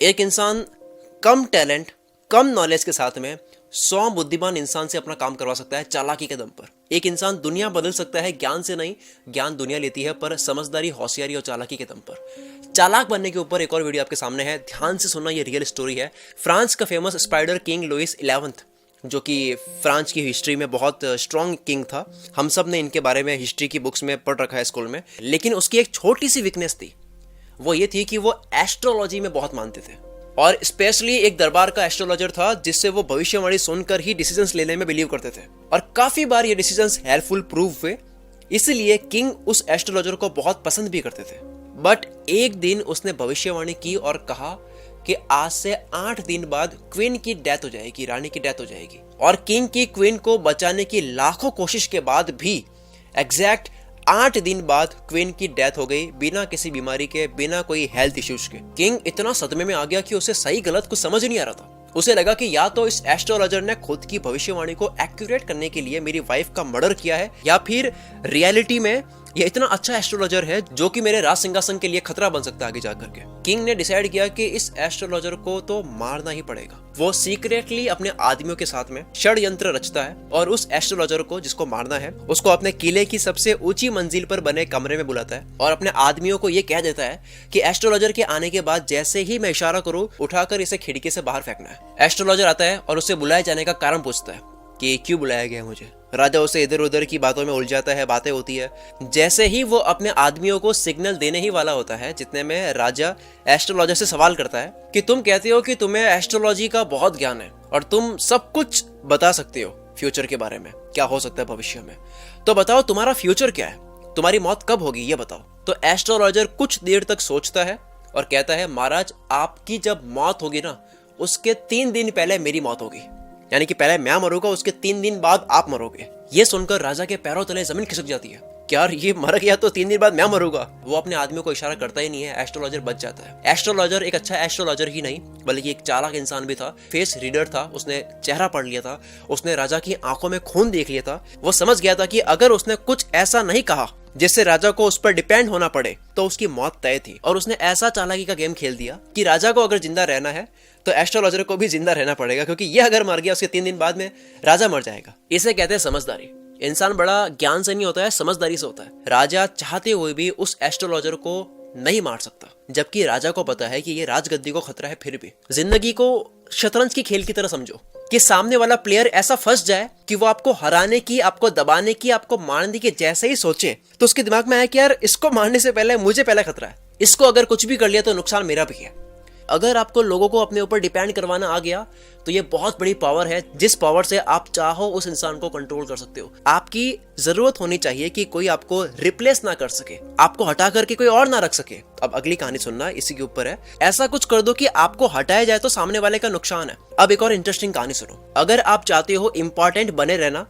एक इंसान कम टैलेंट, कम नॉलेज के साथ में 100 बुद्धिमान इंसान से अपना काम करवा सकता है चालाकी के दम पर। एक इंसान दुनिया बदल सकता है ज्ञान से नहीं, ज्ञान दुनिया लेती है पर समझदारी, होशियारी और चालाकी के दम पर। चालाक बनने के ऊपर एक और वीडियो आपके सामने है, ध्यान से सुनना, ये रियल स्टोरी है। फ्रांस का famous spider king Louis 11th, जो कि फ्रांस की हिस्ट्री में बहुत स्ट्रॉन्ग किंग था। हम सब ने इनके बारे में हिस्ट्री की बुक्स में पढ़ रखा है स्कूल में। लेकिन उसकी एक छोटी सी वीकनेस थी, वो ये थी कि वो एस्ट्रोलॉजी में बहुत मानते थे और स्पेशली एक दरबार का एस्ट्रोलॉजर था जिससे वो भविष्यवाणी सुनकर ही डिसीजंस लेने में बिलीव करते थे और काफी बार ये डिसीजंस हेल्पफुल प्रूव हुए। इसलिए किंग उस एस्ट्रोलॉजर को बहुत पसंद भी करते थे। बट एक दिन उसने भविष्यवाणी की और कहा कि आज से 8 दिन बाद क्वीन की डेथ हो जाएगी, रानी की डेथ हो जाएगी। और किंग की क्वीन को बचाने की लाखों कोशिश के बाद भी एग्जैक्ट 8 दिन बाद क्वीन की डेथ हो गई, बिना किसी बीमारी के, बिना कोई हेल्थ इश्यूज के। किंग इतना सदमे में आ गया कि उसे सही गलत कुछ समझ नहीं आ रहा था। उसे लगा कि या तो इस एस्ट्रोलॉजर ने खुद की भविष्यवाणी को एक्यूरेट करने के लिए मेरी वाइफ का मर्डर किया है, या फिर रियलिटी में ये इतना अच्छा एस्ट्रोलॉजर है जो कि मेरे राज सिंहासन के लिए खतरा बन सकता है आगे जाकर के। किंग ने डिसाइड किया कि इस एस्ट्रोलॉजर को तो मारना ही पड़ेगा। वो सीक्रेटली अपने आदमियों के साथ में षड्यंत्र रचता है और उस एस्ट्रोलॉजर को जिसको मारना है उसको अपने किले की सबसे ऊंची मंजिल पर बने कमरे में बुलाता है और अपने आदमियों को ये कह देता है कि एस्ट्रोलॉजर के आने के बाद जैसे ही मैं इशारा करूं, उठाकर इसे खिड़की से बाहर फेंकना है। एस्ट्रोलॉजर आता है और उससे बुलाए जाने का कारण पूछता है कि क्यों बुलाया गया मुझे। राजा उसे इधर उधर की बातों में उलझाता है, बातें होती है। जैसे ही वो अपने आदमियों को सिग्नल देने ही वाला होता है, जितने में राजा एस्ट्रोलॉजर से सवाल करता है कि तुम कहते हो कि तुम्हें एस्ट्रोलॉजी का बहुत ज्ञान है और तुम सब कुछ बता सकते हो फ्यूचर के बारे में, क्या हो सकता है भविष्य में, तो बताओ तुम्हारा फ्यूचर क्या है, तुम्हारी मौत कब होगी ये बताओ। तो एस्ट्रोलॉजर कुछ देर तक सोचता है और कहता है, महाराज आपकी जब मौत होगी ना, उसके 3 दिन पहले मेरी मौत होगी, यानी कि पहले मैं मरूंगा, उसके 3 दिन बाद आप मरोगे। ये सुनकर राजा के पैरों तले जमीन खिसक जाती है। क्या ये मर गया तो 3 दिन बाद मैं मरूंगा। वो अपने आदमियों को इशारा करता ही नहीं है, एस्ट्रोलॉजर बच जाता है। एस्ट्रोलॉजर एक अच्छा एस्ट्रोलॉजर ही नहीं बल्कि एक चालाक इंसान भी था, फेस रीडर था, उसने चेहरा पढ़ लिया था, उसने राजा की आंखों में खून देख लिया था। वो समझ गया था कि अगर उसने कुछ ऐसा नहीं कहा जिससे राजा को उस पर डिपेंड होना पड़े तो उसकी मौत तय थी। और उसने ऐसा चालाकी का गेम खेल दिया कि राजा को अगर जिंदा रहना है तो एस्ट्रोलॉजर को भी जिंदा रहना पड़ेगा, क्योंकि ये अगर मर गया उसके 3 दिन बाद में राजा मर जाएगा। इसे कहते हैं समझदारी। इंसान बड़ा ज्ञान से नहीं होता है, समझदारी से होता है। राजा चाहते हुए भी उस एस्ट्रोलॉजर को नहीं मार सकता, जबकि राजा को पता है कि ये राजगद्दी को खतरा है। फिर भी जिंदगी को शतरंज की खेल की तरह समझो कि सामने वाला प्लेयर ऐसा फंस जाए कि वो आपको हराने की, आपको दबाने की, आपको मारने की जैसे ही सोचे तो उसके दिमाग में आया कि यार इसको मारने से पहले मुझे पहले खतरा है, इसको अगर कुछ भी कर लिया तो नुकसान मेरा भी है। अगर आपको लोगों को अपने ऊपर डिपेंड करवाना आ गया तो ये बहुत बड़ी पावर है, जिस पावर से आप चाहो उस इंसान को कंट्रोल कर सकते हो। आपकी जरूरत होनी चाहिए कि कोई आपको रिप्लेस ना कर सके, आपको हटा करके कोई और ना रख सके। अब अगली कहानी सुनना, इसी के ऊपर है। ऐसा कुछ कर दो कि आपको हटाया जाए तो सामने वाले का नुकसान है। अब एक और इंटरेस्टिंग कहानी सुनो। अगर आप चाहते हो इंपॉर्टेंट बने रहना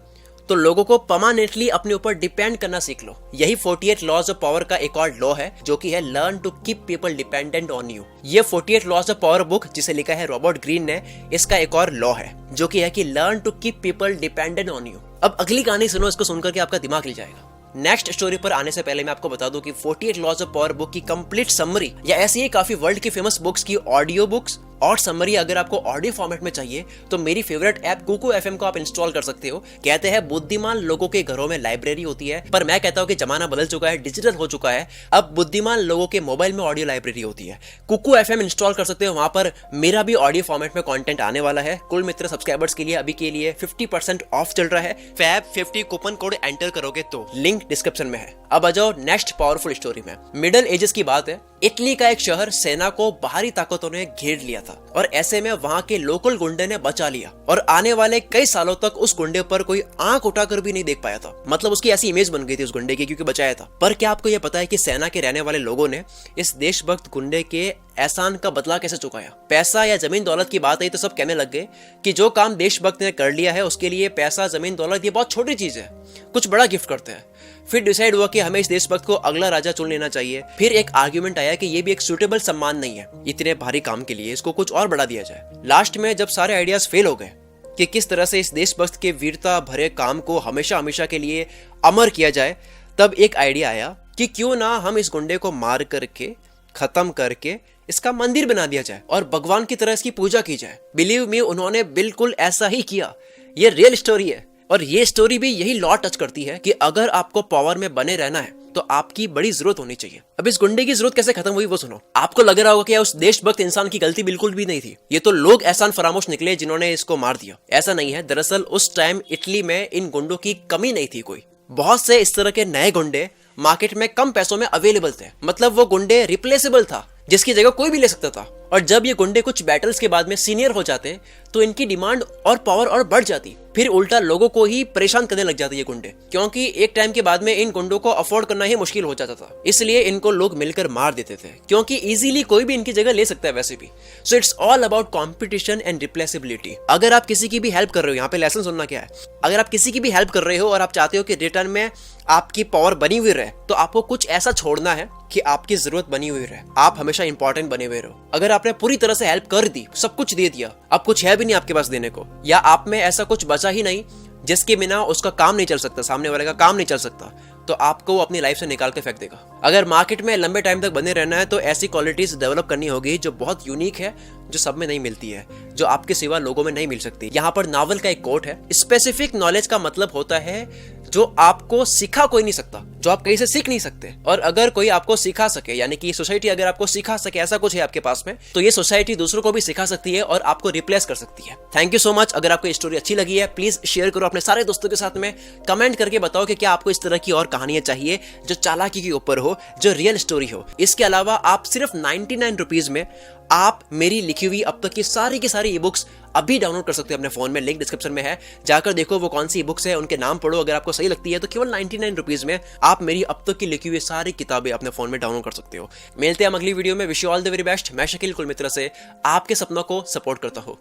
तो लोगों को परमानेंटली अपने ऊपर डिपेंड करना सीख लो। यही 48 लॉज ऑफ पावर का एक और लॉ है, जो कि है learn to keep people dependent on you. ये 48 लॉज ऑफ पावर बुक जिसे लिखा है रॉबर्ट ग्रीन ने, इसका एक और लॉ है जो कि है कि learn to keep people dependent on you. अब अगली कहानी सुनो, इसको सुनकर के आपका दिमाग हिल जाएगा। नेक्स्ट स्टोरी पर आने से पहले मैं आपको बता दूं कि 48 लॉज ऑफ पावर बुक की कंप्लीट समरी या ऐसी ही काफी वर्ल्ड की फेमस बुक्स की ऑडियो बुक्स और समरी अगर आपको ऑडियो फॉर्मेट में चाहिए तो मेरी फेवरेट ऐप कुकू एफएम को आप इंस्टॉल कर सकते हो। कहते हैं बुद्धिमान लोगों के घरों में लाइब्रेरी होती है, पर मैं कहता हूं कि जमाना बदल चुका है, डिजिटल हो चुका है। अब बुद्धिमान लोगों के मोबाइल में ऑडियो लाइब्रेरी होती है। कुकू एफएम इंस्टॉल कर सकते हो, वहां पर मेरा भी ऑडियो फॉर्मेट में कंटेंट आने वाला है। कुल मित्र सब्सक्राइबर्स के लिए अभी के लिए 50% ऑफ चल रहा है। फैब 50 कूपन कोड एंटर करोगे तो लिंक डिस्क्रिप्शन में है। अब आ जाओ नेक्स्ट पावरफुल स्टोरी में। मिडल एजेस की बात है। इटली का एक शहर सेना को बाहरी ताकतों ने घेर लिया था और ऐसे में वहां के लोकल गुंडे ने बचा लिया और आने वाले कई सालों तक उस गुंडे पर कोई आंख उठाकर भी नहीं देख पाया था। मतलब उसकी ऐसी इमेज बन गई थी उस गुंडे की, क्योंकि बचाया था। पर क्या आपको यह पता है कि सेना के रहने वाले लोगों ने इस देशभक्त गुंडे के एहसान का बदला कैसे चुकाया? पैसा या जमीन दौलत की बात आई तो सब कहने लग गए कि जो काम देशभक्त ने कर लिया है उसके लिए पैसा, जमीन दौलत ये बहुत छोटी चीज है, कुछ बड़ा गिफ्ट करते हैं। फिर डिसाइड हुआ कि हमें इस देशभक्त को अगला राजा चुन लेना चाहिए। फिर एक आर्ग्यूमेंट आया कि ये भी एक सूटेबल सम्मान नहीं है इतने भारी काम के लिए, इसको कुछ और बढ़ा दिया जाए। लास्ट में जब सारे आइडियाज फेल हो गए कि किस तरह से इस देशभक्त के वीरता भरे काम को हमेशा हमेशा के लिए अमर किया जाए, तब एक आइडिया आया कि क्यों ना हम इस गुंडे को मार करके, खत्म करके इसका मंदिर बना दिया जाए और भगवान की तरह इसकी पूजा की जाए। बिलीव मी, उन्होंने बिल्कुल ऐसा ही किया। ये रियल स्टोरी है और ये स्टोरी भी यही लॉ टच करती है कि अगर आपको पावर में बने रहना है तो आपकी बड़ी जरूरत होनी चाहिए। अब इस गुंडे की जरूरत कैसे खत्म हुई वो सुनो। आपको लग रहा होगा कि उस देशभक्त इंसान की गलती बिल्कुल भी नहीं थी, ये तो लोग एहसान फरामोश निकले जिन्होंने इसको मार दिया। ऐसा नहीं है, दरअसल उस टाइम इटली में इन गुंडों की कमी नहीं थी कोई। बहुत से इस तरह के नए गुंडे मार्केट में कम पैसों में अवेलेबल थे, मतलब वो गुंडे रिप्लेसेबल था, जिसकी जगह कोई भी ले सकता था। और जब ये गुंडे कुछ बैटल्स के बाद में सीनियर हो जाते तो इनकी डिमांड और पावर और बढ़ जाती, फिर उल्टा लोगों को ही परेशान करने लग जाते ये गुंडे, क्योंकि एक टाइम के बाद में इन गुंडों को अफोर्ड करना ही मुश्किल हो जाता था। इसलिए इनको लोग मिलकर मार देते थे, क्योंकि इजीली कोई भी इनकी जगह ले सकता है वैसे भी। So it's all about competition and replaceability. अगर आप किसी की भी हेल्प कर रहे हो, यहाँ पे लेसन सुनना क्या है, अगर आप किसी की भी हेल्प कर रहे हो और आप चाहते हो कि रिटर्न में आपकी पावर बनी हुई रहे, तो आपको कुछ ऐसा छोड़ना है कि आपकी जरूरत बनी हुई रहे, आप हमेशा इंपॉर्टेंट बने हुए रहो। अगर आपने पूरी तरह से हेल्प कर दी, सब कुछ दे दिया, अब कुछ है भी नहीं आपके पास देने को, या आप में ऐसा कुछ बचा ही नहीं जिसके बिना उसका काम नहीं चल सकता, सामने वाले का काम नहीं चल सकता, तो आपको वो अपनी लाइफ से निकाल के फेंक देगा। अगर मार्केट में लंबे टाइम तक बने रहना है तो ऐसी क्वालिटीज डेवलप करनी होगी जो बहुत यूनिक है, जो सब में नहीं मिलती है, जो आपके सिवा लोगों में नहीं मिल सकती। यहाँ पर नावल का एक कोट है, स्पेसिफिक नॉलेज का मतलब होता है जो आपको सिखा कोई नहीं सकता, जो आप कहीं से सीख नहीं सकते। और अगर कोई आपको सिखा सके, यानी कि सोसाइटी अगर आपको सिखा सके, ऐसा कुछ है आपके पास में, तो ये सोसाइटी दूसरों को भी सिखा सकती है और आपको रिप्लेस कर सकती है। Thank you so much. अगर आपको ये स्टोरी अच्छी लगी है, प्लीज शेयर करो अपने सारे दोस्तों के साथ में, कमेंट करके बताओ कि क्या आपको इस तरह की और कहानियां चाहिए जो चालाकी के ऊपर हो, जो रियल स्टोरी हो। इसके अलावा आप सिर्फ 99 रुपीज में आप मेरी लिखी हुई अब तक की सारी ई बुक्स अभी डाउनलोड कर सकते हो अपने फोन में, लिंक डिस्क्रिप्शन में है, जाकर देखो वो कौन सी ई बुक्स है, उनके नाम पढ़ो, अगर आपको सही लगती है तो केवल 99 रुपीज में आप मेरी अब तक की लिखी हुई सारी किताबें अपने फोन में डाउनलोड कर सकते हो। मिलते हैं अगली वीडियो में। Wish you all the very best. मैं शकील कुल मित्र से आपके सपनों को सपोर्ट करता हूँ।